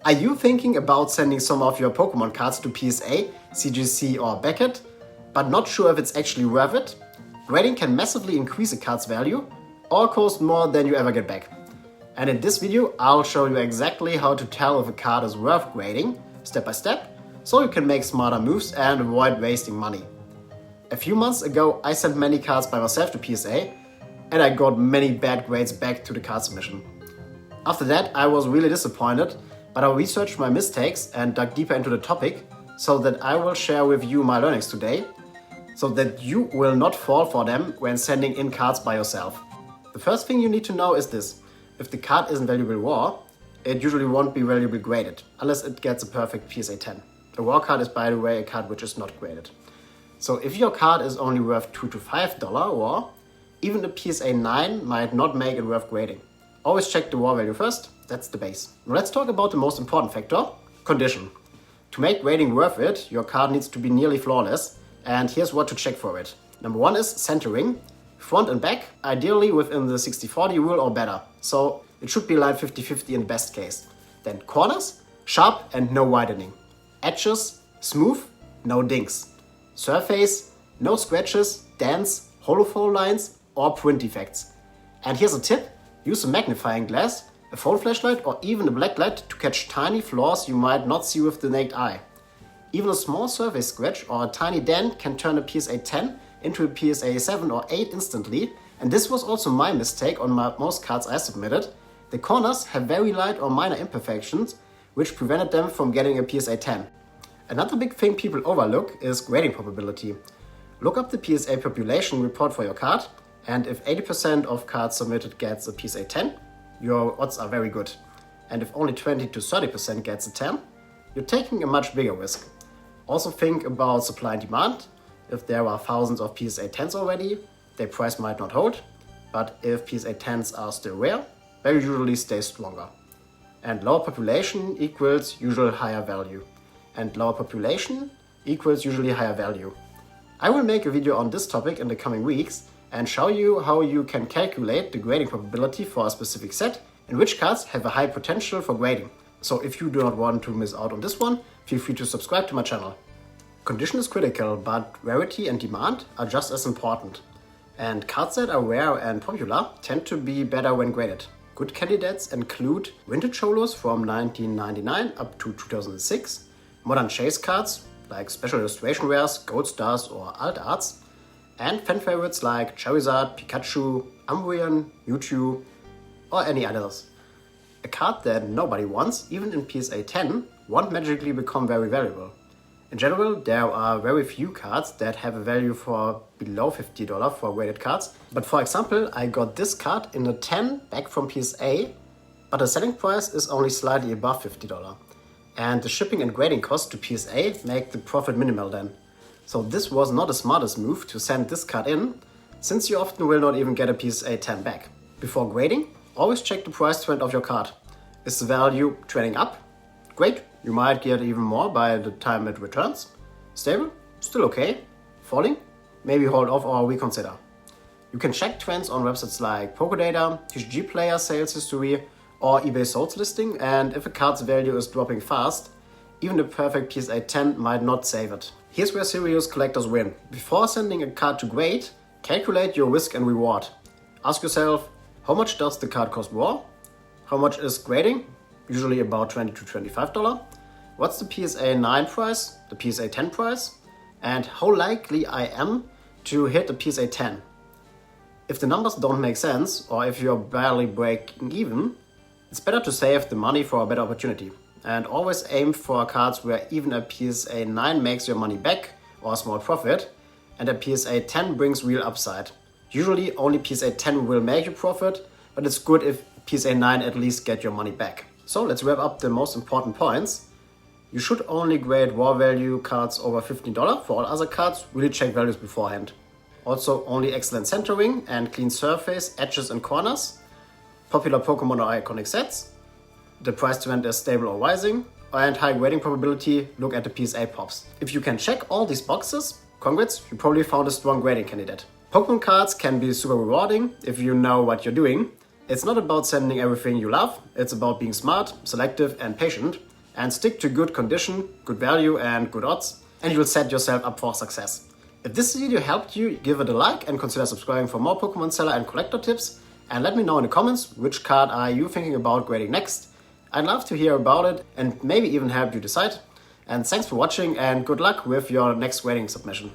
Are you thinking about sending some of your Pokemon cards to PSA, CGC or Beckett, but not sure if it's actually worth it? Grading can massively increase a card's value or cost more than you ever get back. And in this video, I'll show you exactly how to tell if a card is worth grading, step by step, so you can make smarter moves and avoid wasting money. A few months ago, I sent many cards by myself to PSA, and I got many bad grades back to the card submission. After that, I was really disappointed, but I researched my mistakes and dug deeper into the topic so that I will share with you my learnings today, so that you will not fall for them when sending in cards by yourself. The first thing you need to know is this: if the card isn't valuable raw, it usually won't be valuably graded, unless it gets a perfect PSA 10. A raw card is, by the way, a card which is not graded. So if your card is only worth $2 to $5 raw, even a PSA 9 might not make it worth grading. Always check the raw value first, that's the base. Now let's talk about the most important factor, condition. To make grading worth it, your card needs to be nearly flawless, and here's what to check for it. Number one is centering, front and back, ideally within the 60-40 rule or better, so it should be line 50-50 in best case. Then corners, sharp and no widening. Edges, smooth, no dings. Surface, no scratches, dents, hollow fold lines or print defects. And here's a tip: use a magnifying glass, a phone flashlight or even a black light to catch tiny flaws you might not see with the naked eye. Even a small surface scratch or a tiny dent can turn a PSA 10 into a PSA 7 or 8 instantly, and this was also my mistake on most cards I submitted. The corners have very light or minor imperfections, which prevented them from getting a PSA 10. Another big thing people overlook is grading probability. Look up the PSA population report for your card, and if 80% of cards submitted gets a PSA 10, your odds are very good. And if only 20 to 30% gets a 10, you're taking a much bigger risk. Also think about supply and demand. If there are thousands of PSA 10s already, their price might not hold, but if PSA 10s are still rare, they usually stay stronger. And lower population equals usual higher value. And lower population equals usually higher value. I will make a video on this topic in the coming weeks and show you how you can calculate the grading probability for a specific set and which cards have a high potential for grading. So if you do not want to miss out on this one, feel free to subscribe to my channel. Condition is critical, but rarity and demand are just as important. And cards that are rare and popular tend to be better when graded. Good candidates include vintage solos from 1999 up to 2006, modern chase cards like special illustration rares, gold stars or alt arts, and fan favorites like Charizard, Pikachu, Umbreon, Mewtwo, or any others. A card that nobody wants, even in PSA 10, won't magically become very valuable. In general, there are very few cards that have a value for below $50 for graded cards. But for example, I got this card in a 10 back from PSA, but the selling price is only slightly above $50. And the shipping and grading costs to PSA make the profit minimal then. So this was not the smartest move to send this card in, since you often will not even get a PSA 10 back. Before grading, always check the price trend of your card. Is the value trending up? Great, you might get even more by the time it returns. Stable? Still okay. Falling? Maybe hold off or reconsider. You can check trends on websites like Pokédata, TCG Player sales history, or eBay sold listing, and if a card's value is dropping fast, even the perfect PSA 10 might not save it. Here's where serious collectors win. Before sending a card to grade, calculate your risk and reward. Ask yourself, how much does the card cost raw? How much is grading? Usually about $20 to $25. What's the PSA 9 price, the PSA 10 price? And how likely I am to hit a PSA 10? If the numbers don't make sense, or if you're barely breaking even, it's better to save the money for a better opportunity. And always aim for cards where even a PSA 9 makes your money back or a small profit, and a PSA 10 brings real upside. Usually only PSA 10 will make you profit, but it's good if PSA 9 at least get your money back. So let's wrap up the most important points. You should only grade raw value cards over $15. For all other cards, really check values beforehand. Also only excellent centering and clean surface, edges and corners. Popular Pokemon or iconic sets. The price trend is stable or rising. And high grading probability, look at the PSA pops. If you can check all these boxes, congrats, you probably found a strong grading candidate. Pokemon cards can be super rewarding if you know what you're doing. It's not about sending everything you love, it's about being smart, selective and patient. and stick to good condition, good value and good odds, and you will set yourself up for success. If this video helped you, give it a like and consider subscribing for more Pokemon seller and collector tips, and let me know in the comments which card are you thinking about grading next. I'd love to hear about it and maybe even help you decide. And thanks for watching and good luck with your next grading submission.